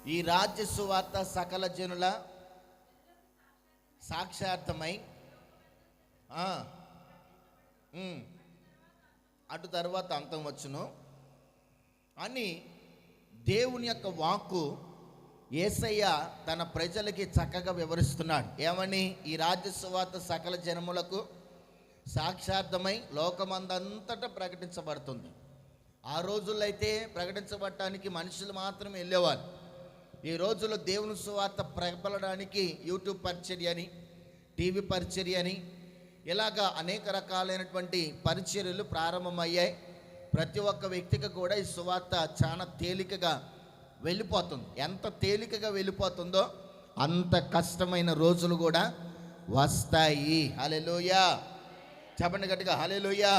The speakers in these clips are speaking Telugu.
ఈ రాజ్య సువార్త సకల జనుల సాక్షార్థమై అటు తర్వాత అంతం వచ్చును అని దేవుని యొక్క వాక్కు యేసయ్య తన ప్రజలకి చక్కగా వివరిస్తున్నాడు. ఏమని? ఈ రాజ్య సువార్త సకల జనములకు సాక్షార్థమై లోకమందంతటా ప్రకటించబడుతుంది. ఆ రోజుల్లో అయితే ప్రకటించబడటానికి మనుషులు మాత్రమే వెళ్ళేవారు. ఈ రోజుల్లో దేవుని సువార్త ప్రబలడానికి యూట్యూబ్ పరిచర్య అని, టీవీ పరిచర్య అని, ఇలాగా అనేక రకాలైనటువంటి పరిచర్యలు ప్రారంభమయ్యాయి. ప్రతి ఒక్క వ్యక్తికి కూడా ఈ సువార్త చాలా తేలికగా వెళ్ళిపోతుంది. ఎంత తేలికగా వెళ్ళిపోతుందో అంత కష్టమైన రోజులు కూడా వస్తాయి. హల్లెలూయా, చెప్పండి గట్టిగా హల్లెలూయా.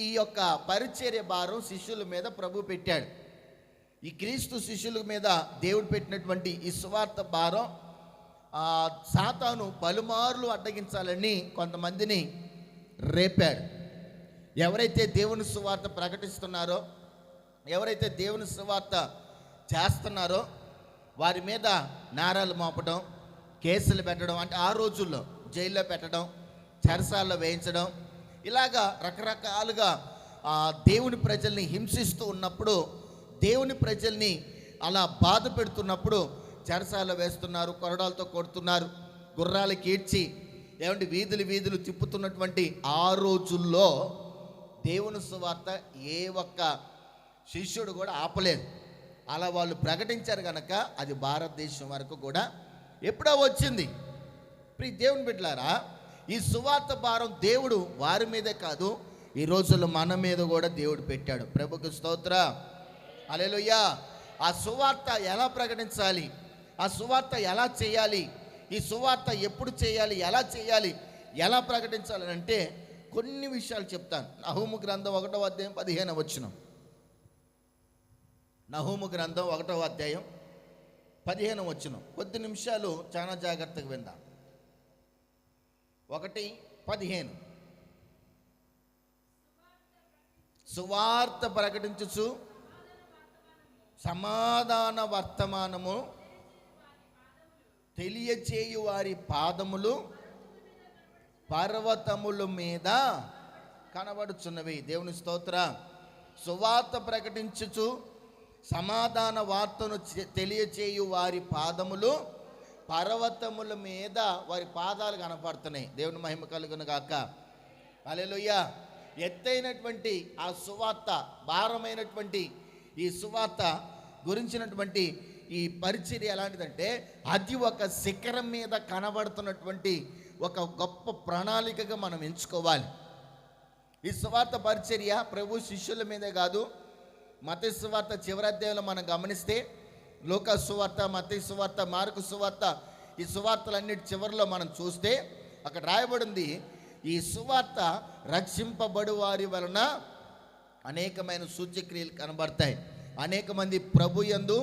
ఈ యొక్క పరిచర్య భారం శిష్యుల మీద ప్రభు పెట్టాడు. ఈ క్రీస్తు శిష్యుల మీద దేవుడు పెట్టినటువంటి ఈ సువార్త భారం సాతాను పలుమార్లు అడ్డగించాలని కొంతమందిని రేపాడు. ఎవరైతే దేవుని సువార్త ప్రకటిస్తున్నారో, ఎవరైతే దేవుని సువార్త చేస్తున్నారో వారి మీద నేరాలు మోపడం, కేసులు పెట్టడం, అంటే ఆ రోజుల్లో జైల్లో పెట్టడం, చెరసాల్లో వేయించడం, ఇలాగా రకరకాలుగా దేవుని ప్రజల్ని హింసిస్తూ ఉన్నప్పుడు, దేవుని ప్రజల్ని అలా బాధ పెడుతున్నప్పుడు చెరసాల్లో వేస్తున్నారు, కొరడాలతో కొడుతున్నారు, గుర్రాలకి ఈడ్చి ఏమంటే వీధులు తిప్పుతున్నటువంటి ఆ రోజుల్లో దేవుని సువార్త ఏ ఒక్క శిష్యుడు కూడా ఆపలేదు. అలా వాళ్ళు ప్రకటించారు కనుక అది భారతదేశం వరకు కూడా ఎప్పుడో వచ్చింది. ప్రియ దేవుని బిడ్డలారా, ఈ సువార్త భారం దేవుడు వారి మీదే కాదు, ఈ రోజుల్లో మన మీద కూడా దేవుడు పెట్టాడు. ప్రభుకు స్తోత్ర, హల్లెలూయా. ఆ సువార్త ఎలా ప్రకటించాలి, ఆ సువార్త ఎలా చేయాలి, ఈ సువార్త ఎప్పుడు చేయాలి, ఎలా చేయాలి, ఎలా ప్రకటించాలి అంటే కొన్ని విషయాలు చెప్తాను. నహూము గ్రంథం 1వ అధ్యాయం 15వ వచనం. నహూము గ్రంథం 1వ అధ్యాయం 15వ వచనం. కొద్ది నిమిషాలు చాలా జాగ్రత్తగా విందాం. 1:15. సువార్త ప్రకటించుచు సమాధాన వర్తమానము తెలియచేయు వారి పాదములు పర్వతముల మీద కనబడుచున్నవి. దేవుని స్తోత్ర. సువార్త ప్రకటించుచు సమాధాన వార్తను తెలియచేయు వారి పాదములు పర్వతముల మీద వారి పాదాలు కనపడుతున్నాయి. దేవుని మహిమ కలుగును గాక. హల్లెలూయా. ఎత్తైనటువంటి ఆ సువార్త, భారమైనటువంటి ఈ సువార్త గురించినటువంటి ఈ పరిచర్య ఎలాంటిదంటే అది ఒక శిఖరం మీద కనబడుతున్నటువంటి ఒక గొప్ప ప్రణాళికగా మనం ఎంచుకోవాలి. ఈ సువార్త పరిచర్య ప్రభు శిష్యుల మీదే కాదు. మత్తయి సువార్త చివరి అధ్యాయంలో మనం గమనిస్తే లూకా సువార్త, మత్తయి సువార్త, మార్కు సువార్త, ఈ సువార్తలన్నిటి చివరిలో మనం చూస్తే అక్కడ రాయబడింది, ఈ సువార్త రక్షింపబడు వారి వలన అనేకమైన సూచక్రియలు కనబడతాయి. అనేక మంది ప్రభు యందు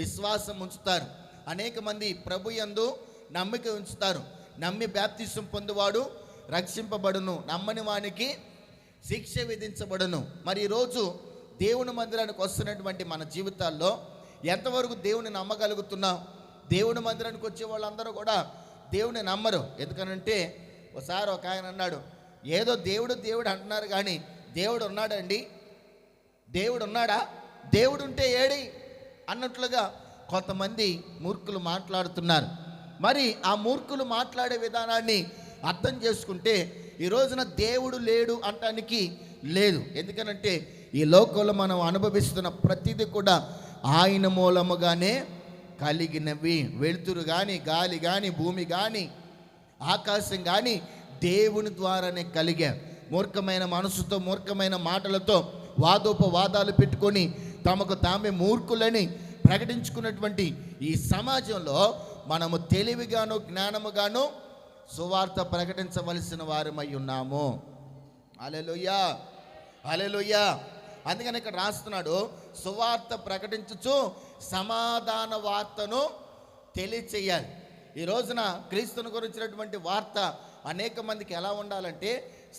విశ్వాసం ఉంచుతారు, అనేక మంది ప్రభు యందు నమ్మిక ఉంచుతారు. నమ్మి బాప్తిసం పొందువాడు రక్షింపబడును, నమ్మని వానికి శిక్ష విధించబడును. మరి ఈరోజు దేవుని మందిరానికి వస్తున్నటువంటి మన జీవితాల్లో ఎంతవరకు దేవుని నమ్మగలుగుతున్నాం? దేవుని మందిరానికి వచ్చే వాళ్ళందరూ కూడా దేవుని నమ్మరు. ఎందుకనంటే ఒకసారి ఒక ఆయన అన్నాడు, ఏదో దేవుడు దేవుడు అంటున్నారు కానీ దేవుడు ఉన్నాడండి, దేవుడు ఉన్నాడా, దేవుడు ఉంటే ఏడి అన్నట్లుగా కొంతమంది మూర్ఖులు మాట్లాడుతున్నారు. మరి ఆ మూర్ఖులు మాట్లాడే విధానాన్ని అర్థం చేసుకుంటే ఈ రోజున దేవుడు లేడు అంటానికి లేదు. ఎందుకనంటే ఈ లోకంలో మనం అనుభవిస్తున్న ప్రతిదీ కూడా ఆయన మూలముగానే కలిగినవి. వెలుతురు కానీ, గాలి కానీ, భూమి కానీ, ఆకాశం కానీ దేవుని ద్వారానే కలిగా. మూర్ఖమైన మనసుతో, మూర్ఖమైన మాటలతో వాదోపవాదాలు పెట్టుకొని తమకు తామే మూర్ఖులని ప్రకటించుకున్నటువంటి ఈ సమాజంలో మనము తెలివిగాను, జ్ఞానముగాను సువార్త ప్రకటించవలసిన వారమై ఉన్నాము. హల్లెలూయా, హల్లెలూయా. అందుకని ఇక్కడ రాస్తున్నాడు, సువార్త ప్రకటించుచు సమాధాన వార్తను తెలియచేయాలి. ఈ రోజున క్రీస్తుని గురించినటువంటి వార్త అనేక మందికి ఎలా ఉండాలంటే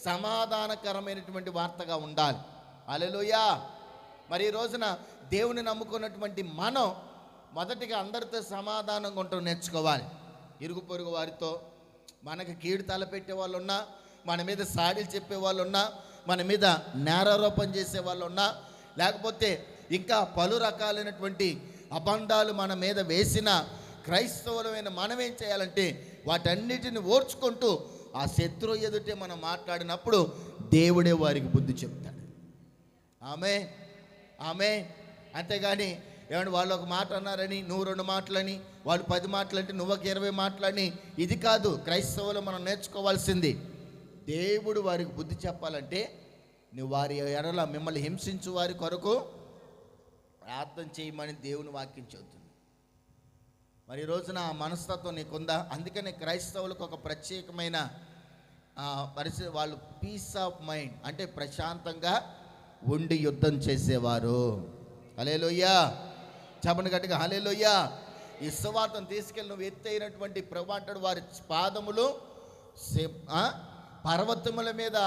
సమాధానకరమైనటువంటి వార్తగా ఉండాలి. హల్లెలూయా. మరి ఈ రోజున దేవుని నమ్ముకున్నటువంటి మనం మొదటిగా అందరితో సమాధానంగా ఉండటం నేర్చుకోవాలి. ఇరుగు పొరుగు వారితో మనకి కీడు తలపెట్టే వాళ్ళు ఉన్నా, మన మీద సాడీలు చెప్పే వాళ్ళు ఉన్నా, మన మీద నేరారోపణ చేసే వాళ్ళు ఉన్నా, లేకపోతే ఇంకా పలు రకాలైనటువంటి అబంధాలు మన మీద వేసిన క్రైస్తవులమైన మనం ఏం చేయాలంటే వాటన్నిటిని ఓర్చుకుంటూ ఆ శత్రువు ఎదుటే మనం మాట్లాడినప్పుడు దేవుడే వారికి బుద్ధి చెప్తాడు. ఆమె అంతేగాని ఏమంటే వాళ్ళు ఒక మాట అన్నారని నువ్వు 2 మాటలని, వాళ్ళు 10 మాటలంటే నువ్వు ఒక 20 మాటలని, ఇది కాదు క్రైస్తవులు మనం నేర్చుకోవాల్సింది. దేవుడు వారికి బుద్ధి చెప్పాలంటే నువ్వు వారి ఎడల మిమ్మల్ని హింసించు వారి కొరకు ప్రార్థన చేయమని దేవుని వాక్యం చెబుతుంది. మరి ఈ రోజున ఆ మనస్తత్వం నీకుందా? అందుకనే క్రైస్తవులకు ఒక ప్రత్యేకమైన పరిస్థితి, వాళ్ళు పీస్ ఆఫ్ మైండ్ అంటే ప్రశాంతంగా ఉండి యుద్ధం చేసేవారు. హల్లెలూయా, చెప్పండి గట్టిగా హల్లెలూయా. ఈ సువార్తను తీసుకెళ్ళి నువ్వు ఎత్తైనటువంటి ప్రభు అంటాడు వారి పాదములు పర్వతముల మీద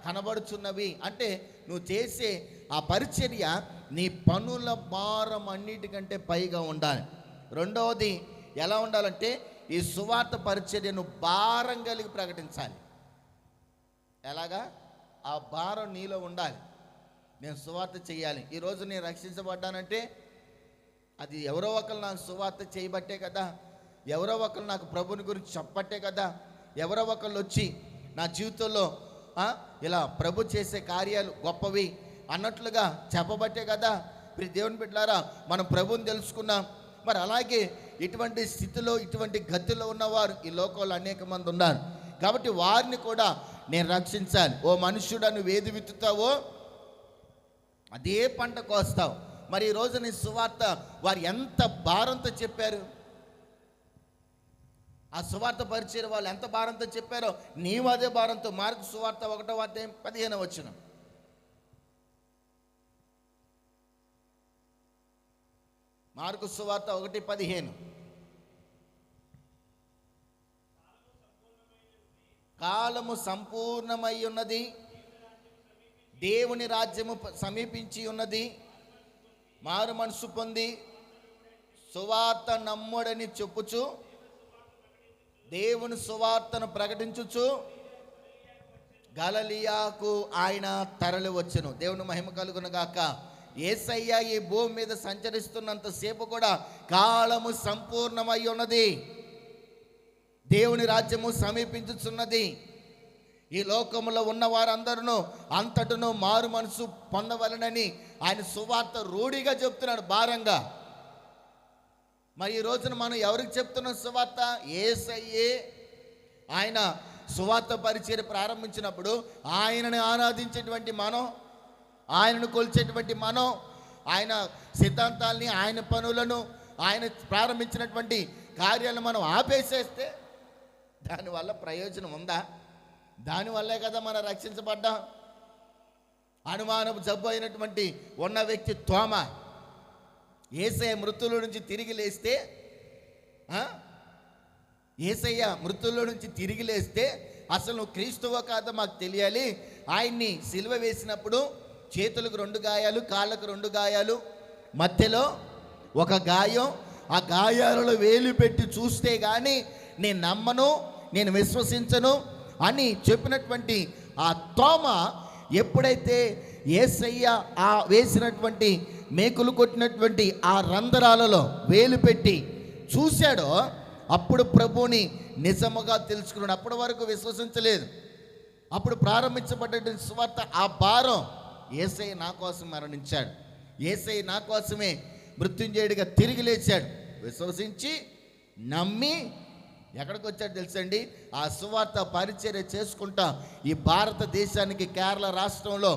కనబడుచున్నవి. అంటే నువ్వు చేసే ఆ పరిచర్య నీ పనుల భారం అన్నిటికంటే పైగా ఉండాలి. రెండవది ఎలా ఉండాలంటే ఈ సువార్త పరిచర్యను భారం కలిగి ప్రకటించాలి. ఎలాగా? ఆ భారం నీలో ఉండాలి. నేను సువార్త చేయాలి. ఈరోజు నేను రక్షించబడ్డానంటే అది ఎవరో ఒకరు నాకు సువార్త చేయబట్టే కదా, ఎవరో ఒకరు నాకు ప్రభుని గురించి చెప్పబట్టే కదా, ఎవరో ఒకళ్ళు వచ్చి నా జీవితంలో ఇలా ప్రభు చేసే కార్యాలు గొప్పవి అన్నట్లుగా చెప్పబట్టే కదా. ఇప్పుడు దేవుని బిడ్డలారా మనం ప్రభుని తెలుసుకున్నాం. మరి అలాగే ఇటువంటి స్థితిలో ఇటువంటి గతిలో ఉన్నవారు ఈ లోకంలో అనేక మంది ఉన్నారు. కాబట్టి వారిని కూడా నేను రక్షించాలి. ఓ మనుష్యుడా, నువ్వు ఏది విత్తుతావో అదే పంట కోస్తావు. మరి ఈ రోజు నీ సువార్త వారు ఎంత భారంతో చెప్పారు, ఆ సువార్త పరిచయం వాళ్ళు ఎంత భారంతో చెప్పారో నీవు అదే భారంతో. మార్కు సువార్త 1వ అధ్యాయం 15వ వచనం. మార్కు సువార్త 1:15. కాలము సంపూర్ణమై ఉన్నది, దేవుని రాజ్యము సమీపించి ఉన్నది, మారు మనసు పొంది సువార్త నమ్ముడని చెప్పుచు దేవుని సువార్తను ప్రకటించుచు గలిలయకు ఆయన తరలి వచ్చెను. దేవుని మహిమ కలుగును గాక. యేసయ్య ఈ భూమి మీద సంచరిస్తున్నంతసేపు కూడా కాలము సంపూర్ణమై ఉన్నది, దేవుని రాజ్యము సమీపించుచున్నది. ఈ లోకములో ఉన్న వారందరూ అంతటను మారు మనసు పొందవలనని ఆయన సువార్త రూఢిగా చెప్తున్నాడు, భారంగా. మరి ఈ రోజున మనం ఎవరికి చెప్తున్నాం సువార్త? యేసయ్యే ఆయన సువార్త పరిచర్య ప్రారంభించినప్పుడు ఆయనని ఆరాధించేటువంటి మనం, ఆయనను కొలిచేటువంటి మనం, ఆయన సిద్ధాంతాలని, ఆయన పనులను, ఆయన ప్రారంభించినటువంటి కార్యాలను మనం ఆపేసేస్తే దానివల్ల ప్రయోజనం ఉందా? దానివల్లే కదా మనం రక్షించబడ్డాం. అనుమానపు జబ్బు అయినటువంటి ఉన్న వ్యక్తి తోమ యేసయ్య మృతుల నుంచి తిరిగి లేస్తే, యేసయ్య మృతుల నుంచి తిరిగి లేస్తే అసలు నువ్వు క్రీస్తువో కాదో మాకు తెలియాలి. ఆయన్ని సిలువ వేసినప్పుడు చేతులకు 2 గాయాలు, కాళ్ళకు 2 గాయాలు, మధ్యలో ఒక గాయం, ఆ గాయాలలో వేలు పెట్టి చూస్తే కానీ నేను నమ్మను, నేను విశ్వసించను అని చెప్పినటువంటి ఆ తోమ ఎప్పుడైతే యేసయ్య ఆ వేసినటువంటి మేకులు కొట్టినటువంటి ఆ రంధ్రాలలో వేలు పెట్టి చూశాడో అప్పుడు ప్రభువుని నిజముగా తెలుసుకున్నాడు. అప్పటి వరకు విశ్వసించలేదు. అప్పుడు ప్రారంభించబడ్డ సువార్త ఆ భారం, యేసయ్య నా కోసం మరణించాడు, యేసయ్య నా కోసమే మృత్యుంజయుడిగా తిరిగి లేచాడు, విశ్వసించి నమ్మి ఎక్కడికి వచ్చాడు తెలుసండి? ఆ సువార్త పరిచర్య చేసుకుంటా ఈ భారతదేశానికి కేరళ రాష్ట్రంలో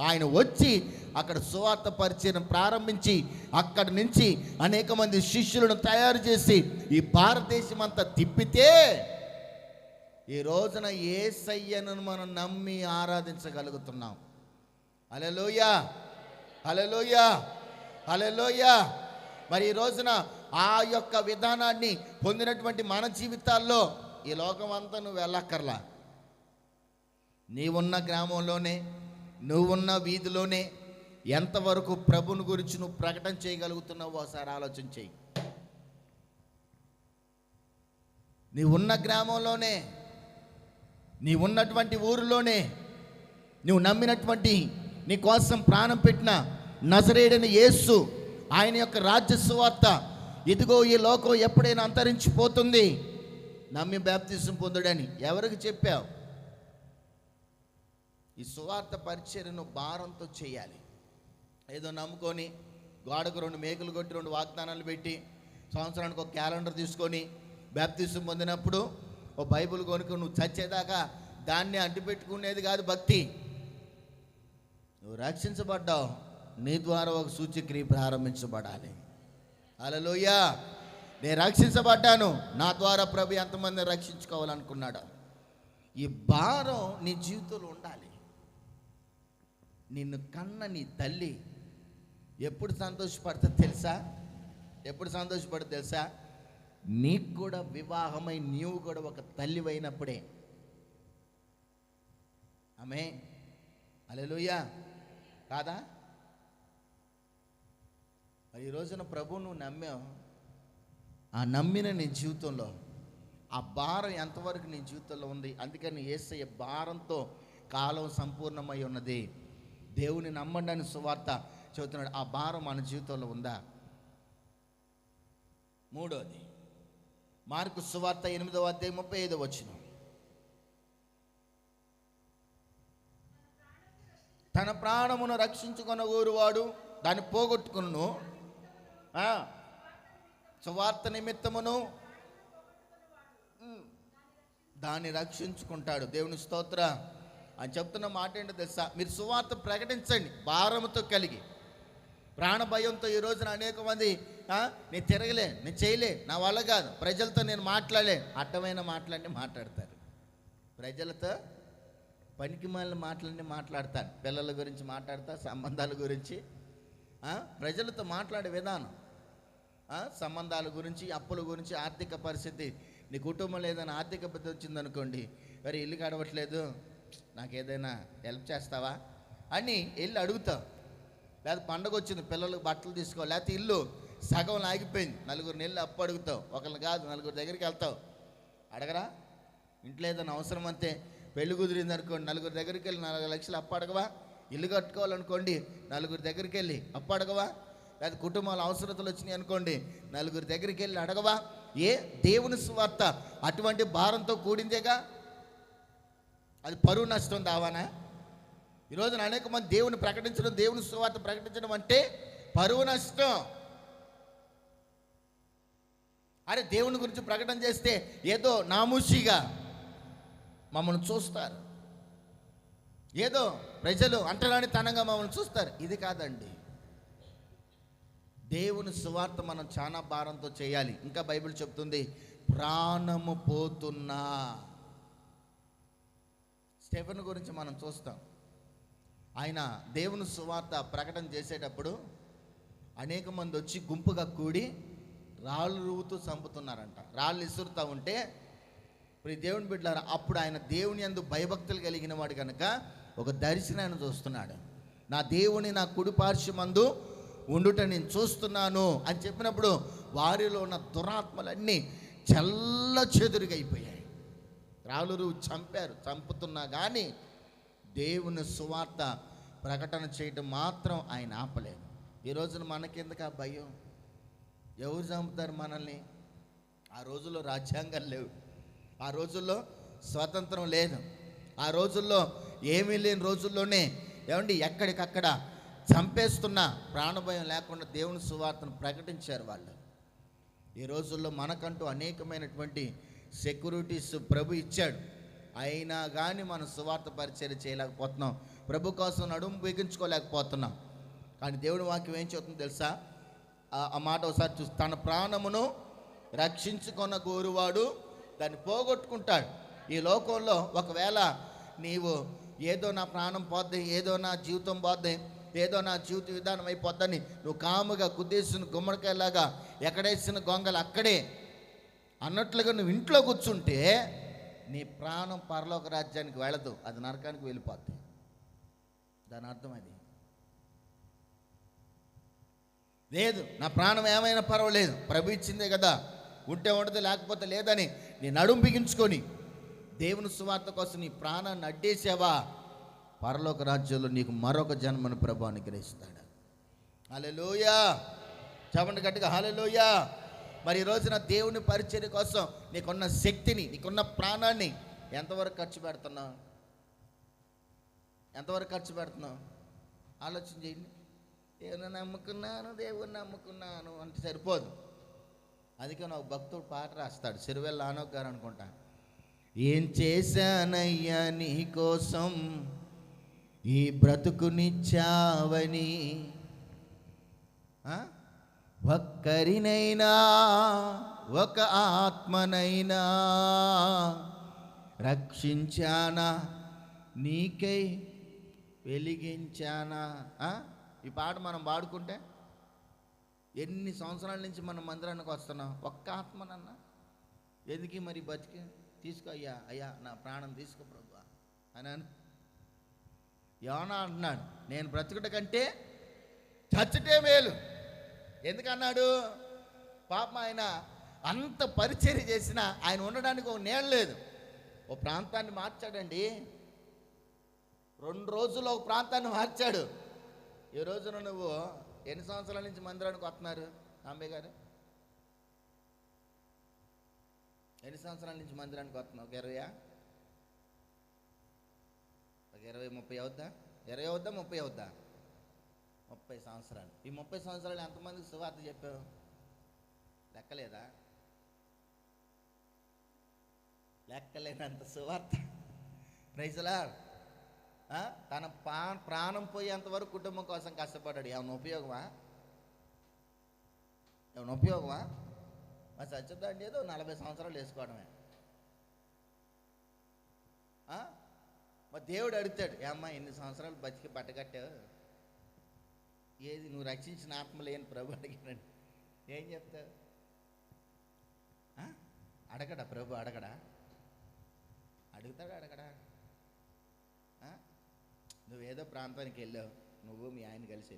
ఆయన వచ్చి అక్కడ సువార్త పరిచర్యను ప్రారంభించి అక్కడి నుంచి అనేక మంది శిష్యులను తయారు చేసి ఈ భారతదేశం అంతా తిప్పితే ఈ రోజున యేసయ్యను మనం నమ్మి ఆరాధించగలుగుతున్నాం. హల్లెలూయా, హల్లెలూయా, హల్లెలూయా. మరి ఈ రోజున ఆ యొక్క విధానాన్ని పొందినటువంటి మన జీవితాల్లో ఈ లోకం అంతా నువ్వు వెళ్ళక్కర్లా. నీవున్న గ్రామంలోనే, నువ్వున్న వీధిలోనే ఎంతవరకు ప్రభుని గురించి నువ్వు ప్రకటన చేయగలుగుతున్నావో ఒకసారి ఆలోచన చేయి. నీ ఉన్న గ్రామంలోనే, నీ ఉన్నటువంటి ఊరిలోనే, నువ్వు నమ్మినటువంటి, నీ కోసం ప్రాణం పెట్టిన నజరేయుడైన యేసు, ఆయన యొక్క రాజ్య సువార్త, ఇదిగో ఈ లోకం ఎప్పుడైనా అంతరించిపోతుంది, నమ్మి బాప్తిసం పొందుడని ఎవరికి చెప్పావు? ఈ సువార్త పరిచర్యను భారంతో చేయాలి. ఏదో నమ్ముకొని గోడకు 2 మేకులు కొట్టి 2 వాగ్దానాలు పెట్టి సంవత్సరానికి ఒక క్యాలెండర్ తీసుకొని బాప్తిసం పొందినప్పుడు ఓ బైబిల్ కొనుక్కొని నువ్వు చచ్చేదాకా దాన్ని అంటిపెట్టుకునేది కాదు భక్తి. నువ్వు రక్షించబడ్డావు, నీ ద్వారా ఒక సూచక్రియ ప్రారంభించబడాలి. హల్లెలూయా. నేను రక్షించబడ్డాను, నా ద్వారా ప్రభు ఎంతమందిని రక్షించుకోవాలనుకున్నాడు. ఈ భారం నీ జీవితంలో ఉండాలి. నిన్ను కన్న నీ తల్లి ఎప్పుడు సంతోషపడుతుంది తెలుసా? ఎప్పుడు సంతోషపడుతుంది తెలుసా? నీకు కూడా వివాహమై నీవు కూడా ఒక తల్లి అయినప్పుడే. ఆమె హల్లెలూయా కాదా? మరి ఈ రోజున ప్రభువు నువ్వు నమ్మావు, ఆ నమ్మిన నీ జీవితంలో ఆ భారం ఎంతవరకు నీ జీవితంలో ఉంది? అందుకని యేసయ్య భారంతో కాలం సంపూర్ణమై ఉన్నది, దేవుని నమ్మండి అని సువార్త చెబుతున్నాడు. ఆ భారం మన జీవితంలో ఉందా? మూడోది, మార్కు సువార్త 8వ అధ్యాయం 35వ వచనం. తన ప్రాణమును రక్షించుకొన ఊరువాడు దాన్ని పోగొట్టుకును, సువార్త నిమిత్తమును దాన్ని రక్షించుకుంటాడు. దేవుని స్తోత్ర. అని చెప్తున్న మాట ఏంటో తెలుసా? మీరు సువార్త ప్రకటించండి భారముతో కలిగి, ప్రాణ భయంతో. ఈ రోజున అనేక మంది నేను తిరగలే, నేను చేయలే, నా వల్ల కాదు, ప్రజలతో నేను మాట్లాడలే, అడ్డమైన మాటలన్నీ మాట్లాడతారు. ప్రజలతో పనికి మాలిన మాటలన్నీ మాట్లాడతారు. పిల్లల గురించి మాట్లాడతారు, సంబంధాల గురించి, ప్రజలతో మాట్లాడే విధానం, సంబంధాల గురించి, అప్పుల గురించి, ఆర్థిక పరిస్థితి. నీ కుటుంబంలో ఏదైనా ఆర్థిక ఇబ్బంది వచ్చిందనుకోండి, మరి ఇల్లు గడవట్లేదు, నాకు ఏదైనా హెల్ప్ చేస్తావా అని వెళ్ళి అడుగుతావు. లేదా పండగ వచ్చింది, పిల్లలకు బట్టలు తీసుకోవాలి, లేకపోతే ఇల్లు సగం ఆగిపోయింది, 4 నెలలు అప్పు అడుగుతావు. ఒకరిని కాదు 4 దగ్గరికి వెళ్తావు. అడగరా? ఇంట్లో ఏదైనా అవసరం అంతే, పెళ్లి కుదిరింది అనుకోండి, 4 దగ్గరికి వెళ్ళి 4 లక్షలు అప్పు అడగవా? ఇల్లు కట్టుకోవాలనుకోండి, 4 దగ్గరికి వెళ్ళి అప్పు అడగవా? లేదా కుటుంబాల అవసరతలు వచ్చినాయి అనుకోండి, 4 దగ్గరికి వెళ్ళి అడగవా? ఏ దేవుని సువార్త అటువంటి భారంతో కూడిందేగా. అది పరువు నష్టం దావానా? ఈరోజున అనేక మంది దేవుని ప్రకటించడం, దేవుని సువార్త ప్రకటించడం అంటే పరువు నష్టం. అరే దేవుని గురించి ప్రకటన చేస్తే ఏదో నామూషిగా మమ్మల్ని చూస్తారు, ఏదో ప్రజలు అంటరానితనంగా మమ్మల్ని చూస్తారు. ఇది కాదండి. దేవుని సువార్త మనం చాలా భారంతో చేయాలి. ఇంకా బైబిల్ చెప్తుంది, ప్రాణము పోతున్నా. స్టెఫెను గురించి మనం చూస్తాం. ఆయన దేవుని సువార్త ప్రకటన చేసేటప్పుడు అనేక మంది వచ్చి గుంపుగా కూడి రాళ్ళు రువుతూ చంపుతున్నారంట. రాళ్ళు ఇసురుతూ ఉంటే ఇప్పుడు దేవుని బిడ్డలారా, అప్పుడు ఆయన దేవుని యందు భయభక్తులు కలిగిన వాడు కనుక ఒక దర్శనాన్ని చూస్తున్నాడు. నా దేవుని నా కుడి పార్శ్వమందు ఉండుట నేను చూస్తున్నాను అని చెప్పినప్పుడు వారిలో ఉన్న దురాత్మలన్నీ చల్ల చెదురుగైపోయాయి. రాళ్ళు చంపారు, చంపుతున్నా కానీ దేవుని సువార్త ప్రకటన చేయటం మాత్రం ఆయన ఆపలేదు. ఈ రోజున మనకెందుకు ఆ భయం? ఎవరు చంపుతారు మనల్ని? ఆ రోజుల్లో రాజ్యాంగాలు లేవు, ఆ రోజుల్లో స్వాతంత్రం లేదు, ఆ రోజుల్లో ఏమీ లేని రోజుల్లోనే ఏమండి ఎక్కడికక్కడ చంపేస్తున్నా ప్రాణభయం లేకుండా దేవుని సువార్తను ప్రకటించారు వాళ్ళు. ఈ రోజుల్లో మనకంటూ అనేకమైనటువంటి సెక్యూరిటీస్ ప్రభు ఇచ్చాడు, అయినా కానీ మనం సువార్త పరిచర్య చేయలేకపోతున్నాం, ప్రభు కోసం నడుము బిగించుకోలేకపోతున్నాం. కానీ దేవుడి వాక్యం ఏం చెప్తుందో తెలుసా? ఆ మాట ఒకసారి చూసి, తన ప్రాణమును రక్షించుకున్న గోరువాడు దాన్ని పోగొట్టుకుంటాడు. ఈ లోకంలో ఒకవేళ నీవు ఏదో నా ప్రాణం పోద్ది, ఏదో నా జీవితం పోద్ది, ఏదో నా జీవిత విధానం అయిపోద్దని నువ్వు కాముగా గుద్దేసిన గుమ్మడికాయలాగా ఎక్కడేసిన గొంగలు అక్కడే అన్నట్లుగా నువ్వు ఇంట్లో కూర్చుంటే నీ ప్రాణం పరలోక రాజ్యానికి వెళ్ళదు, అది నరకానికి వెళ్ళిపోద్ది. దాని అర్థం అది లేదు. నా ప్రాణం ఏమైనా పర్వాలేదు, ప్రభు ఇచ్చిందే కదా, ఉంటే ఉండదు, లేకపోతే లేదని నీ నడుము బిగించుకొని దేవుని సువార్త కోసం నీ ప్రాణాన్ని అడ్డేసావా, పరలోక రాజ్యంలో నీకు మరొక జన్మను ప్రభు అనుగ్రహిస్తాడు. హల్లెలూయా. చెప్పండి గట్టిగా హల్లెలూయా. మరి ఈ రోజున దేవుని పరిచర్య కోసం నీకున్న శక్తిని, నీకున్న ప్రాణాన్ని ఎంతవరకు ఖర్చు పెడుతున్నావు? ఎంతవరకు ఖర్చు పెడుతున్నావు? ఆలోచన చేయండి. దేవుని నమ్ముకున్నాను అంటే సరిపోదు. అందుకే నాకు భక్తుడు పాట రాస్తాడు, సిరివెల్ల ఆనోక్ గారు అనుకుంటా. ఏం చేశానయ్యా నీ కోసం ఈ బ్రతుకునిచ్చావని, ఒక్కరినైనా ఒక ఆత్మనైనా రక్షించానా, నీకై వెలిగించానా. ఈ పాట మనం పాడుకుంటే ఎన్ని సంవత్సరాల నుంచి మనం మందిరానికి వస్తున్నాం. ఒక్క ఆత్మనన్నా ఎందుకు మరి బతికి తీసుకో అయ్యా నా ప్రాణం తీసుకో ప్రభువా అని యోనా అంటున్నాడు, నేను బ్రతుకుట కంటే చచ్చుటే మేలు. ఎందుకన్నాడు? పాపం ఆయన అంత పరిచర్య చేసినా ఆయన ఉండడానికి ఒక నీడ లేదు. ఓ ప్రాంతాన్ని మార్చాడండి, 2 రోజుల్లో ఒక ప్రాంతాన్ని మార్చాడు. ఈ రోజున నువ్వు ఎన్ని సంవత్సరాల నుంచి మందిరానికి వస్తున్నారు అంబే గారు? ఎన్ని సంవత్సరాల నుంచి మందిరానికి వస్తున్నావు? ఒక 20, ఒక 20, 30 అవుద్దా? 20 అవుద్దా, 30 అవుద్దా? 30 సంవత్సరాలు. ఈ 30 సంవత్సరాలు ఎంతమందికి సువార్త చెప్పావు? లెక్కలేదా? లెక్కలేనంత సువార్త. Praise Lord. తన ప్రాణం పోయేంత వరకు కుటుంబం కోసం కష్టపడ్డాడు. ఏమైనా ఉపయోగమా? ఏమైనా ఉపయోగమా? మరి సత్యదాన్ని ఏదో 40 సంవత్సరాలు వేసుకోవడమే. మరి దేవుడు అడుగుతాడు, ఏమ్మా ఎన్ని సంవత్సరాలు బతికి బట్టగట్టావు? ఏది నువ్వు రక్షించిన ఆత్మ లేని ప్రభు అడిగినాడు. ఏం చెప్తావు? అడగడా ప్రభు? అడగడా? అడగడా? నువ్వేదో ప్రాంతానికి వెళ్ళావు, నువ్వు మీ ఆయన కలిసి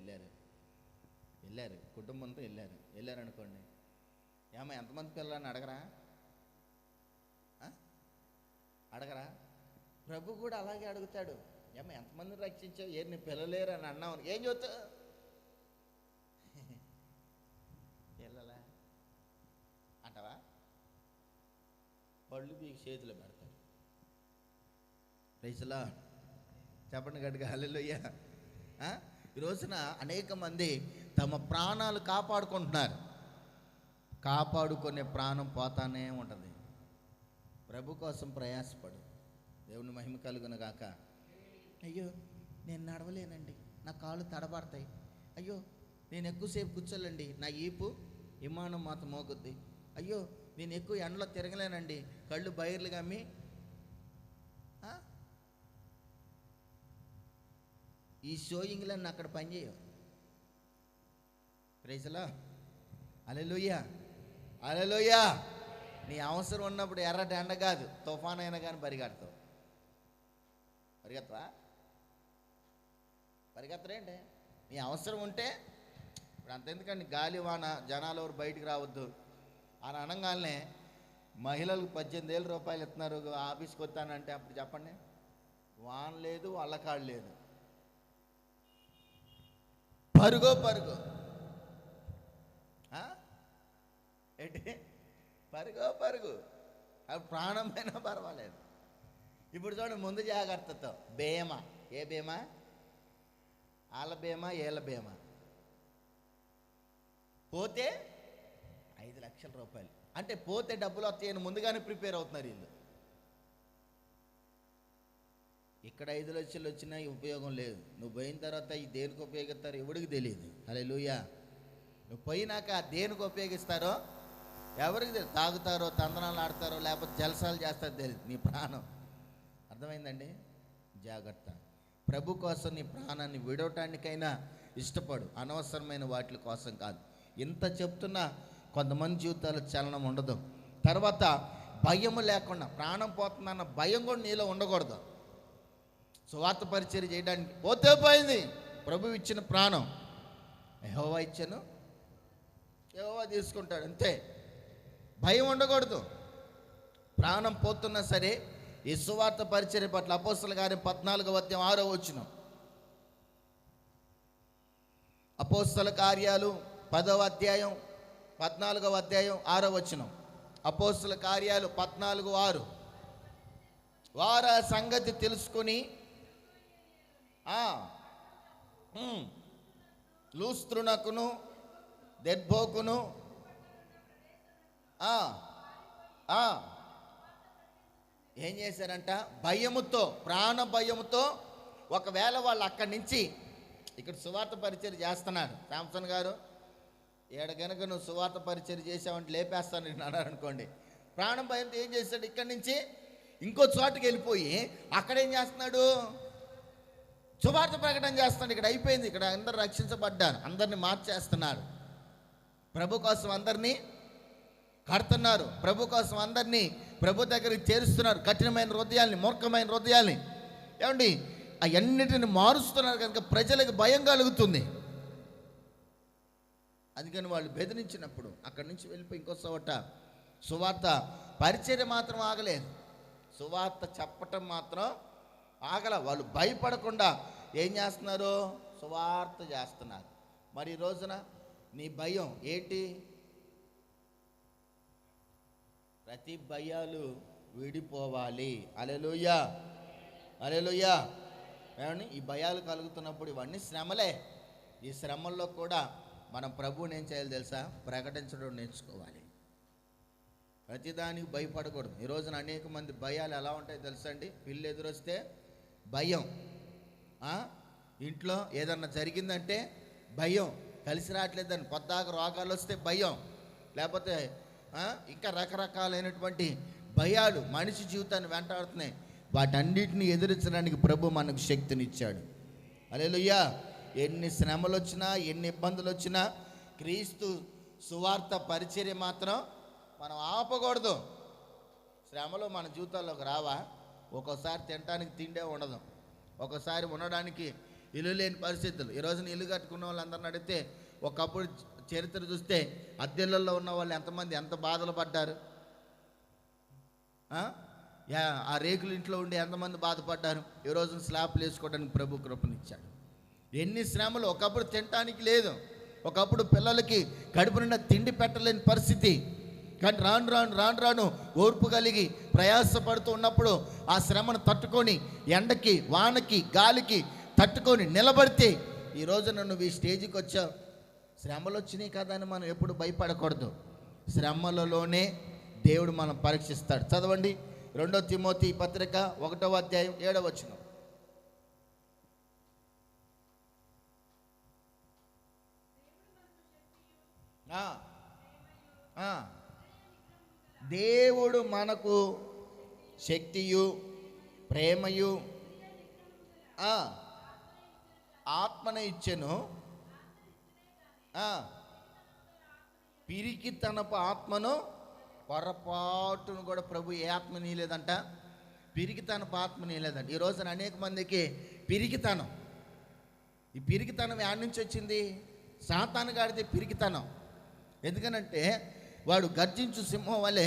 వెళ్ళారు కుటుంబంతో వెళ్ళారు అనుకోండి. ఏమో ఎంతమంది పిల్లలని అడగరా? ప్రభు కూడా అలాగే అడుగుతాడు. ఏమో ఎంతమందిని రక్షించావు? నీ పిల్లలేరు అని అన్నావు, ఏం చెబుతావు? పిల్లలా అంటావా? పళ్ళు మీకు చేతిలో పెడతాడు. Praise Lord. చెప్పండి గట్టిగా హల్లెలూయా. ఈ రోజున అనేక మంది తమ ప్రాణాలు కాపాడుకుంటున్నారు. కాపాడుకునే ప్రాణం పోతానే ఉంటుంది. ప్రభు కోసం ప్రయాసపడు. దేవుని మహిమ కలుగును గాక. అయ్యో నేను నడవలేనండి, నా కాళ్ళు తడబడతాయి. అయ్యో నేను ఎక్కువసేపు కూర్చోలేండి, నా ఈపు విమానం మాత్రం మోగుద్ది. అయ్యో నేను ఎక్కువ ఎండలో తిరగలేనండి, కళ్ళు బైర్లు గమ్మి. ఈ షోయింగ్లన్నీ అక్కడ పనిచేయవు. Praise lord. హల్లెలూయా. హల్లెలూయా. నీ అవసరం ఉన్నప్పుడు ఎర్రటి ఎండ కాదు, తుఫాన్ అయినా కానీ పరిగెడతావు. పరిగెత్తరేంటి? నీ అవసరం ఉంటే ఇప్పుడు అంతెందుకండి, గాలి వాన జనాలు ఎవరు బయటికి రావద్దు అని అనగానే మహిళలకు 18,000 రూపాయలు ఇస్తున్నారు ఆఫీస్కి వస్తానంటే అప్పుడు చెప్పండి, వాన లేదు అల్లకాడు లేదు, పరుగు ఏంటి పరుగు అప్పుడు ప్రాణమైనా పర్వాలేదు. ఇప్పుడు చూడండి, ముందు జాగ్రత్తతో బీమా. ఏ బీమా? వాళ్ళ బీమా, ఏళ్ళ బీమా. పోతే 5 లక్షల రూపాయలు అంటే పోతే డబ్బులు వస్తాయని ముందుగానే ప్రిపేర్ అవుతున్నారు వీళ్ళు. ఇక్కడ 5 లక్షలు వచ్చినా ఉపయోగం లేదు. నువ్వు పోయిన తర్వాత ఈ దేనికి ఉపయోగిస్తారో ఎవడికి తెలియదు. హల్లెలూయా. నువ్వు పోయినాక దేనికి ఉపయోగిస్తారో ఎవరికి తెలియదు. తాగుతారో, తందనాలు ఆడతారో, లేకపోతే జలసాలు చేస్తారో తెలియదు. నీ ప్రాణం అర్థమైందండి? జాగ్రత్త. ప్రభు కోసం నీ ప్రాణాన్ని విడవటానికైనా ఇష్టపడు, అనవసరమైన వాటి కోసం కాదు. ఇంత చెప్తున్నా కొంతమంది జీవితాలు చలనం ఉండదు. తర్వాత భయం లేకుండా, ప్రాణం పోతుందన్న భయం కూడా నీలో ఉండకూడదు. సువార్త పరిచర్య చేయడానికి పోతే పోయింది, ప్రభు ఇచ్చిన ప్రాణం యెహోవా ఇచ్చాను, యెహోవా తీసుకుంటాడు అంతే. భయం ఉండకూడదు. ప్రాణం పోతున్నా సరే ఈ సువార్త పరిచర్య పట్ల అపోస్తలుల కార్యం 14వ అధ్యాయం 6వ వచనం. అపోస్తల కార్యాలు 10వ అధ్యాయం 14వ అధ్యాయం 6వ వచనం. అపోస్తల కార్యాలు 14:6. వారు ఆ సంగతి తెలుసుకొని లూస్త్రునకును దెర్బోకును ఏం చేశారంట? భయముతో, ప్రాణ భయముతో. ఒకవేళ వాళ్ళు అక్కడి నుంచి ఇక్కడ సువార్త పరిచర్య చేస్తున్నారు, శాంసన్ గారు ఏడ కనుక నువ్వు సువార్త పరిచర్య చేసావంటే లేపేస్తాను నేను అన్నారు అనుకోండి. ప్రాణం భయంతో ఏం చేస్తాడు? ఇక్కడి నుంచి ఇంకో చోటుకి వెళ్ళిపోయి అక్కడేం చేస్తున్నాడు? సువార్త ప్రకటన చేస్తున్నాడు. ఇక్కడ అయిపోయింది, ఇక్కడ అందరు రక్షించబడ్డారు, అందరిని మార్చేస్తున్నారు, ప్రభు కోసం అందరినీ కడుతున్నారు, ప్రభు కోసం అందరినీ ప్రభు దగ్గరికి చేరుస్తున్నారు. కఠినమైన హృదయాల్ని, మూర్ఖమైన హృదయాల్ని ఏమండి అవన్నిటిని మారుస్తున్నారు కనుక ప్రజలకు భయం కలుగుతుంది. అందుకని వాళ్ళు బెదిరించినప్పుడు అక్కడి నుంచి వెళ్ళిపోయి ఇంకో చోట సువార్త పరిచర్య మాత్రం ఆగలేదు, సువార్త చెప్పటం మాత్రం ఆగల. వాళ్ళు భయపడకుండా ఏం చేస్తున్నారు? సువార్త చేస్తున్నారు. మరి ఈ రోజున నీ భయం ఏంటి? ప్రతి భయాలు విడిపోవాలి. హల్లెలూయా, హల్లెలూయా. ఏమండి ఈ భయాలు కలుగుతున్నప్పుడు ఇవన్నీ శ్రమలే. ఈ శ్రమల్లో కూడా మనం ప్రభువుని ఏం చేయాలి తెలుసా? ప్రకటించడం నేర్చుకోవాలి. ప్రతిదానికి భయపడకూడదు. ఈ రోజున అనేక మంది భయాలు ఎలా ఉంటాయో తెలుసా అండి? పిల్లి ఎదురొస్తే భయం, ఇంట్లో ఏదన్నా జరిగిందంటే భయం, కలిసి రావట్లేదని పొద్దాక రోగాలు వస్తే భయం, లేకపోతే ఇంకా రకరకాలైనటువంటి భయాలు మనిషి జీవితాన్ని వెంటాడుతున్నాయి. వాటన్నిటిని ఎదిరించడానికి ప్రభు మనకు శక్తినిచ్చాడు. హల్లెలూయా. ఎన్ని శ్రమలు వచ్చినా, ఎన్ని ఇబ్బందులు వచ్చినా క్రీస్తు సువార్త పరిచర్య మాత్రం మనం ఆపకూడదు. శ్రమలు మన జీవితాల్లోకి రావా? ఒక్కోసారి తినడానికి తిండే ఉండదు, ఒక్కోసారి ఉండడానికి ఇల్లు లేని పరిస్థితులు. ఈరోజున ఇల్లు కట్టుకున్న వాళ్ళందరిని అడిగితే ఒకప్పుడు చరిత్ర చూస్తే అద్దెళ్ళల్లో ఉన్న వాళ్ళు ఎంతమంది ఎంత బాధలు పడ్డారు, ఆ రేకులు ఇంట్లో ఉండి ఎంతమంది బాధపడ్డారు. ఈ రోజున స్లాబ్లు వేసుకోవడానికి ప్రభు కృపనిచ్చాడు. ఎన్ని శ్రమలు. ఒకప్పుడు తినటానికి లేదు, ఒకప్పుడు పిల్లలకి కడుపు నిండా తిండి పెట్టలేని పరిస్థితి. కానీ రాను రాను ఓర్పు కలిగి ప్రయాసపడుతూ ఉన్నప్పుడు ఆ శ్రమను తట్టుకొని ఎండకి, వానకి, గాలికి తట్టుకొని నిలబడితే ఈ రోజున నువ్వు ఈ స్టేజ్కి వచ్చావు. శ్రమలు వచ్చినాయి కదా అని మనం ఎప్పుడు భయపడకూడదు. శ్రమలలోనే దేవుడు మనం పరీక్షిస్తాడు. చదవండి 2 తిమోతి పత్రిక 1వ అధ్యాయం 7వ వచనం. దేవుడు మనకు శక్తియు, ప్రేమయు, ఆత్మను ఇచ్చెను. పిరికితనపు ఆత్మను పొరపాటును కూడా ప్రభు ఏ ఆత్మ నీలేదంట? పిరికితనపు ఆత్మ నీలేదంట. ఈ రోజున అనేక మందికి పిరికితనం. ఈ పిరికితనం యాడ్ నుంచి వచ్చింది? సాతాను గాడిది పిరికితనం. ఎందుకనంటే వాడు గర్జించు సింహం వల్లే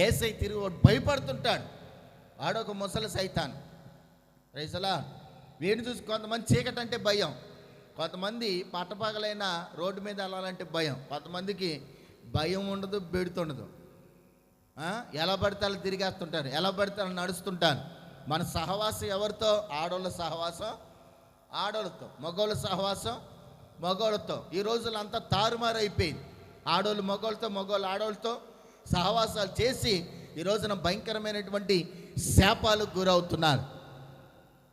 ఏసై తిరిగి వాడు భయపడుతుంటాడు. వాడొక ముసలి సైతాన్. రైసలా వీడిని చూసి కొంతమంది చీకటి అంటే భయం, కొంతమంది పట్టపగలైన రోడ్డు మీద వెళ్ళాలంటే భయం, కొంతమందికి భయం ఉండదు, బెడుతుండదు. ఎలా పడితే అలా తిరిగేస్తుంటారు, ఎలా పడితే అలా నడుస్తుంటారు. మన సహవాసం ఎవరితో? ఆడోళ్ళ సహవాసం ఆడోళ్ళతో, మగోళ్ళ సహవాసం మగోళ్ళతో. ఈ రోజులు అంతా తారుమారు అయిపోయింది. ఆడోళ్ళు మగోళ్ళతో, మగోళ్ళు ఆడోళ్ళతో సహవాసాలు చేసి ఈ రోజున భయంకరమైనటువంటి శాపాలకు గురవుతున్నారు.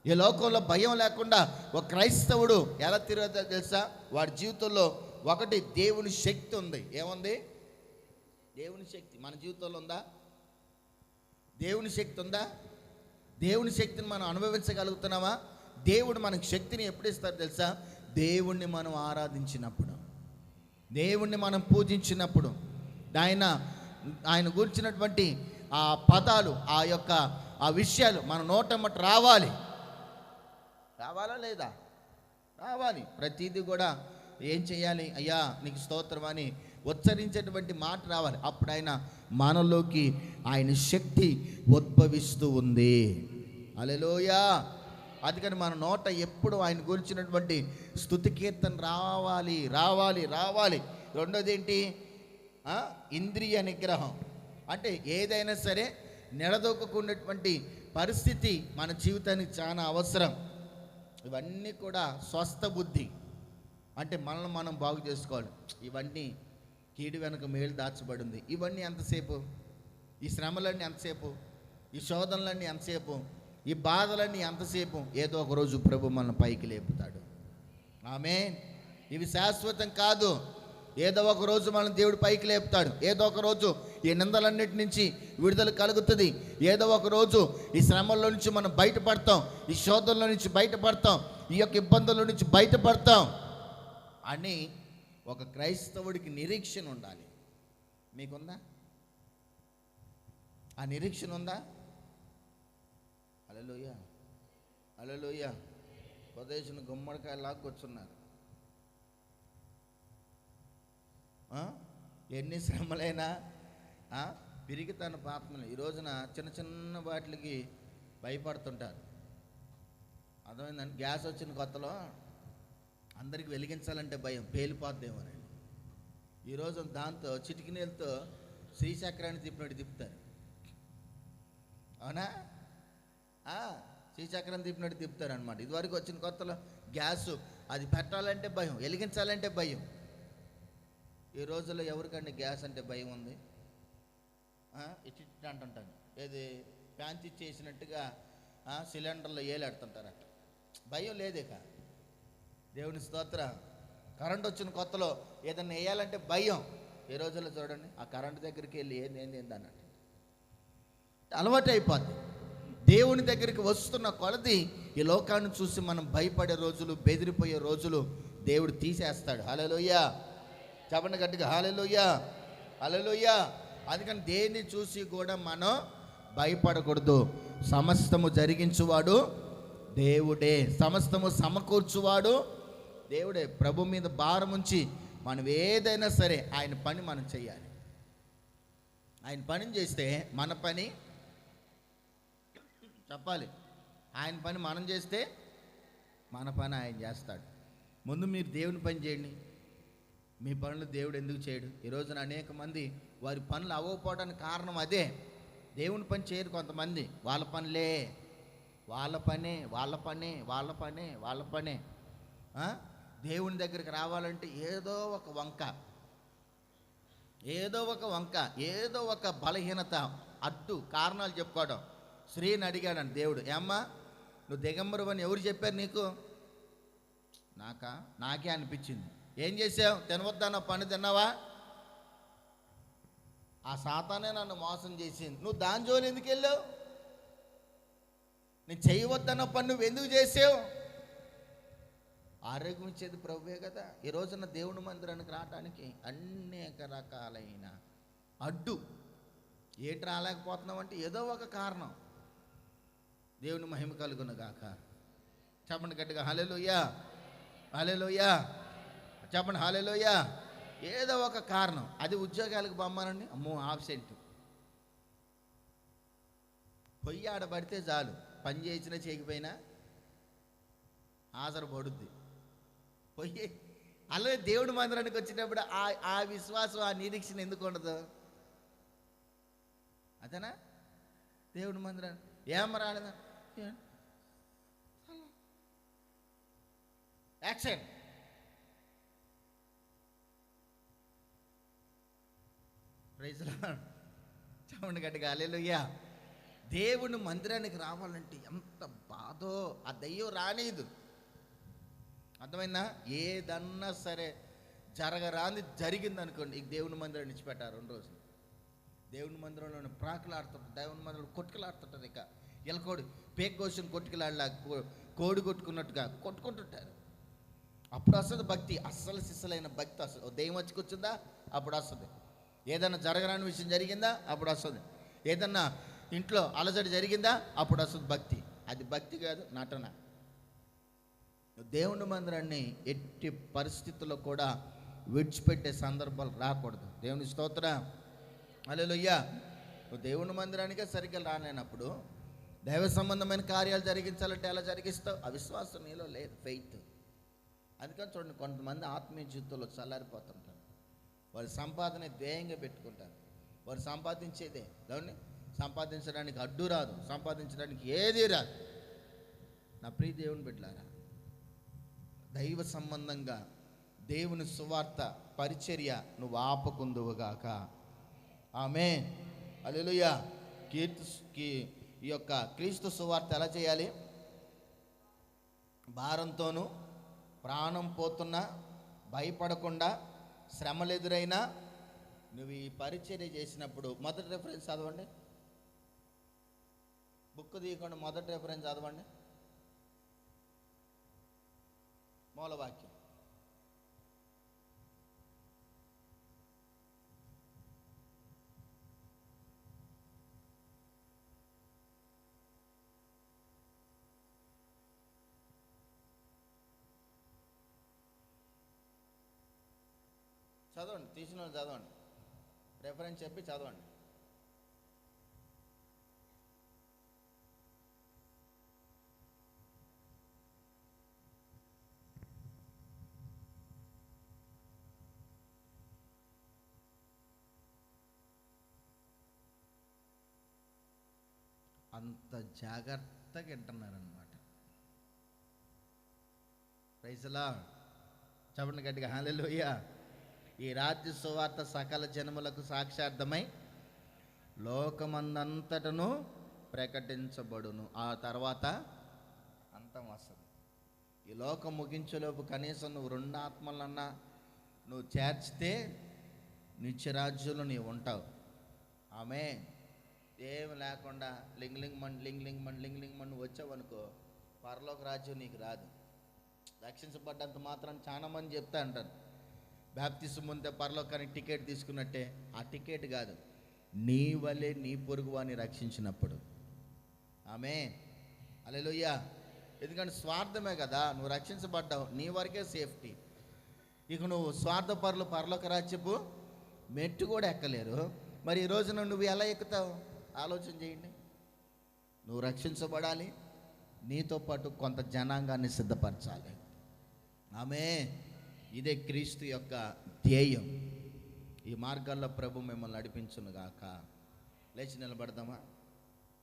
ఈ లోకంలో భయం లేకుండా ఒక క్రైస్తవుడు ఎలా తిరగదో తెలుసా? వాడి జీవితంలో ఒకటి దేవుని శక్తి ఉంది. ఏముంది? దేవుని శక్తి మన జీవితంలో ఉందా? దేవుని శక్తి ఉందా? దేవుని శక్తిని మనం అనుభవించగలుగుతున్నామా? దేవుడు మనకు శక్తిని ఎప్పుడు ఇస్తారో తెలుసా? దేవుణ్ణి మనం ఆరాధించినప్పుడు, దేవుణ్ణి మనం పూజించినప్పుడు, ఆయన గురించినటువంటి ఆ పదాలు, ఆ విషయాలు మన నోటమ్మట రావాలి. రావాలా లేదా? రావాలి. ప్రతిదీ కూడా ఏం చేయాలి? అయ్యా నీకు స్తోత్రం అని ఉచ్చరించేటువంటి మాట రావాలి. అప్పుడు ఆయన మనలోకి ఆయన శక్తి ఉద్భవిస్తూ ఉంది. హల్లెలూయా. అందుకని మన నోట ఎప్పుడు ఆయన గురించినటువంటి స్తుతి కీర్తన రావాలి రావాలి రావాలి. రెండోది ఏంటి? ఇంద్రియ నిగ్రహం. అంటే ఏదైనా సరే నిలదొక్కున్నటువంటి పరిస్థితి మన జీవితానికి చాలా అవసరం. ఇవన్నీ కూడా స్వస్థ బుద్ధి, అంటే మనల్ని మనం బాగు చేసుకోవాలి. ఇవన్నీ కీడు వెనక మేలు దాచబడింది. ఇవన్నీ ఎంతసేపు? ఈ శ్రమలన్నీ ఎంతసేపు? ఈ శోధనలన్నీ ఎంతసేపు? ఈ బాధలన్నీ ఎంతసేపు? ఏదో ఒక రోజు ప్రభు మనల్ని పైకి లేపుతాడు. ఆమేన్. ఇవి శాశ్వతం కాదు. ఏదో ఒక రోజు మనం దేవుడు పైకి లేపుతాడు. ఏదో ఒక రోజు ఈ నిందలన్నిటి నుంచి విడుదల కలుగుతుంది. ఏదో ఒక రోజు ఈ శ్రమల్లో నుంచి మనం బయటపడతాం, ఈ శోధనలో నుంచి బయటపడతాం, ఈ యొక్క ఇబ్బందుల నుంచి బయటపడతాం అని ఒక క్రైస్తవుడికి నిరీక్షణ ఉండాలి. మీకుందా? ఆ నిరీక్షణ ఉందా? హల్లెలూయా, హల్లెలూయా. కొదేశుని గుమ్మడికాయ లాక్కొచ్చున్నారు. ఎన్ని శ్రమలైనా పిరిగి తన పాపములు. ఈ రోజున చిన్న చిన్న వాటికి భయపడుతుంటారు. అర్థమైందండి? గ్యాస్ వచ్చిన కొత్తలో అందరికి వెలిగించాలంటే భయం, పేలిపోద్దేమోనండి. ఈరోజు దాంతో చిటికినీళ్ళతో శ్రీచక్రాన్ని తిప్పినట్టు తిప్పుతారు. అవునా? శ్రీచక్రం తిప్పినట్టు తిప్పుతారు అనమాట. ఇదివరకు వచ్చిన కొత్తలో గ్యాసు అది పెట్టాలంటే భయం, వెలిగించాలంటే భయం. ఈ రోజుల్లో ఎవరికండి గ్యాస్ అంటే భయం ఉంది? ఇట్టి అంటుంటాను, ఏది ప్యాంచి చేసినట్టుగా సిలిండర్లో ఏలాడుతుంటారు. అట్లా భయం లేదేక. దేవుని స్తోత్ర. కరెంట్ వచ్చిన కొత్తలో ఏదన్నా వేయాలంటే భయం. ఈ రోజుల్లో చూడండి, ఆ కరెంటు దగ్గరికి వెళ్ళి ఏంది అన్నట్టు అలవాటు అయిపోద్ది. దేవుని దగ్గరికి వస్తున్న కొలది ఈ లోకాన్ని చూసి మనం భయపడే రోజులు, బెదిరిపోయే రోజులు దేవుడు తీసేస్తాడు. హల్లెలూయా. చెప్పండి గట్టిగా, హల్లెలూయా, హల్లెలూయా. అందుకని దేన్ని చూసి కూడా మనం భయపడకూడదు. సమస్తము జరిగించువాడు దేవుడే, సమస్తము సమకూర్చువాడు దేవుడే. ప్రభు మీద భారం ఉంచి మనం ఏదైనా సరే ఆయన పని మనం చేయాలి. ఆయన పని చేస్తే మన పని చెప్పాలి. ఆయన పని మనం చేస్తే మన పని ఆయన చేస్తాడు. ముందు మీరు దేవుని పని చేయండి. మీ పనులు దేవుడు ఎందుకు చేయడు? ఈ రోజున అనేక మంది వారి పనులు అవ్వకపోవడానికి కారణం అదే. దేవుని పని చేయరు కొంతమంది. వాళ్ళ పనులే, వాళ్ళ పనే, వాళ్ళ పనే, వాళ్ళ పనే, వాళ్ళ పనే. దేవుని దగ్గరికి రావాలంటే ఏదో ఒక వంక, ఏదో ఒక వంక, ఏదో ఒక బలహీనత, అడ్డు కారణాలు చెప్పుకోవడం. స్త్రీని అడిగాడండి దేవుడు, ఏమ్మా నువ్వు దిగంబరు అని ఎవరు చెప్పారు నీకు? నాకే అనిపించింది. ఏం చేసావు? తినవద్దన్న పని తిన్నావా? ఆ సాతానే నన్ను మోసం చేసింది. నువ్వు దాని జోలి ఎందుకు వెళ్ళావు? నేను చేయవద్దన్న పని నువ్వు ఎందుకు చేసావు? ఆరోగ్యం ఇచ్చేది ప్రభువే కదా. ఈ రోజున దేవుని మందిరానికి రావటానికి అనేక రకాలైన అడ్డు. ఏటి రాలేకపోతున్నావు అంటే ఏదో ఒక కారణం. దేవుని మహిమ కలుగును గాక. చెప్పండి గట్టిగా, హల్లెలూయా, హల్లెలూయా. చెప్పండి, హల్లెలూయా. ఏదో ఒక కారణం. అది ఉద్యోగాలకు బొమ్మనండి, అమ్మో ఆబ్సెంట్. పొయ్యి ఆడబడితే చాలు, పని చేసినా చేయకపోయినా హాజరు పడుద్ది. పొయ్యి అలాగే దేవుడి మందిరానికి వచ్చినప్పుడు ఆ విశ్వాసం, ఆ నిరీక్షణ ఎందుకు ఉండదు? అదేనా దేవుడి మందిరాన్ని ఏం రాలేదా? యాక్షన్. Praise Lord. చెప్పండి గట్టిగా, హల్లెలూయా. దేవుని మందిరానికి రావాలంటే ఎంత బాధో. ఆ దయ్యం రానేదు. అర్థమైందా? ఏదన్నా సరే జరగరాంది జరిగిందనుకోండి, ఇక దేవుని మందిరాన్ని ఇచ్చిపెట్టారు 2 రోజులు. దేవుని మందిరంలో ప్రాకులాడుతుంటారు, దేవుని మందిరంలో కొట్టుకులాడుతుంటారు. ఇక ఎలకోడి పేక్ కోసం కొట్టుకులాడలా, కోడి కొట్టుకున్నట్టుగా కొట్టుకుంటుంటారు. అప్పుడు వస్తుంది భక్తి, అస్సలు సిస్సలైన భక్తి వస్తుంది. దెయ్యం వచ్చి కూర్చుందా అప్పుడు వస్తుంది. ఏదన్నా జరగరాని విషయం జరిగిందా అప్పుడు వస్తుంది. ఏదన్నా ఇంట్లో అలజడి జరిగిందా అప్పుడు వస్తుంది భక్తి. అది భక్తి కాదు, నటన. దేవుని మందిరాన్ని ఎట్టి పరిస్థితుల్లో కూడా విడిచిపెట్టే సందర్భాలు రాకూడదు. దేవుని స్తోత్రం. హల్లెలూయా. నువ్వు దేవుని మందిరానికే సరిగ్గా రాలేనప్పుడు దైవ సంబంధమైన కార్యాలు జరిగించాలంటే ఎలా జరిగిస్తావు? అవిశ్వాసం నీలో లేదు, ఫెయిత్. అందుకని చూడండి, కొంతమంది ఆత్మీయ జీవితంలో చల్లారిపోతుంటారు. వారి సంపాదన ధ్యేయంగా పెట్టుకుంటారు. వారు సంపాదించేదే దాన్ని సంపాదించడానికి అడ్డు రాదు, సంపాదించడానికి ఏది రాదు. నా ప్రియ దేవుని బిడ్డలారా, దైవ సంబంధంగా దేవుని సువార్త పరిచర్య నువ్వు ఆపకుందువుగాక. ఆమేన్. హల్లెలూయా. ఈ యొక్క క్రీస్తు సువార్త ఎలా చేయాలి? భారంతోనూ, ప్రాణం పోతున్నా, భయపడకుండా, శ్రమలు ఎదురైనా నువ్వు ఈ పరిచర్య చేసినప్పుడు మొదటి రెఫరెన్స్ చదవండి. బుక్ తీయకుండా మొదటి రెఫరెన్స్ చదవండి. మూలవాక్యం. చదవండి, తీసిన వాళ్ళు చదవండి, రెఫరెన్స్ చెప్పి చదవండి. అంత జాగ్రత్తగా వింటున్నారనమాట. Praise Lord. చెప్పండి గట్టిగా హల్లెలూయా. ఈ రాజ్య సువార్త సకల జనములకు సాక్షార్థమై లోకమందంతటను ప్రకటించబడును. ఆ తర్వాత అంతం వస్తుంది. ఈ లోకం ముగించేలోపు కనీసం నువ్వు 2 ఆత్మలన్నా నువ్వు చేర్చితే నిత్యరాజ్యంలో నీవు ఉంటావు. ఆమె ఏమి లేకుండా లింగ్ మన్ వచ్చావనుకో, పరలోక రాజ్యం నీకు రాదు. రక్షించబడ్డంత మాత్రం చాలా మంది చెప్తా అంటారు, బాప్తిసం పొందితే పరలోకానికి టికెట్ తీసుకున్నట్టే. ఆ టికెట్ కాదు, నీ వలే నీ పొరుగు వారిని రక్షించినప్పుడు. ఆమేన్. హల్లెలూయా. ఎందుకంటే స్వార్థమే కదా, నువ్వు రక్షించబడ్డావు, నీ వరకే సేఫ్టీ. ఇక నువ్వు స్వార్థపరులు పరలోక రాజ్యపు మెట్టు కూడా ఎక్కలేరు. మరి ఈ రోజున నువ్వు ఎలా ఎక్కుతావు? ఆలోచన చేయండి. నువ్వు రక్షించబడాలి, నీతో పాటు కొంత జనాంగాన్ని సిద్ధపరచాలి. ఆమేన్. ఇదే క్రీస్తు యొక్క ధ్యేయం. ఈ మార్గాల్లో ప్రభు మిమ్మల్ని నడిపించునుగాక. లేచి నిలబడదామా?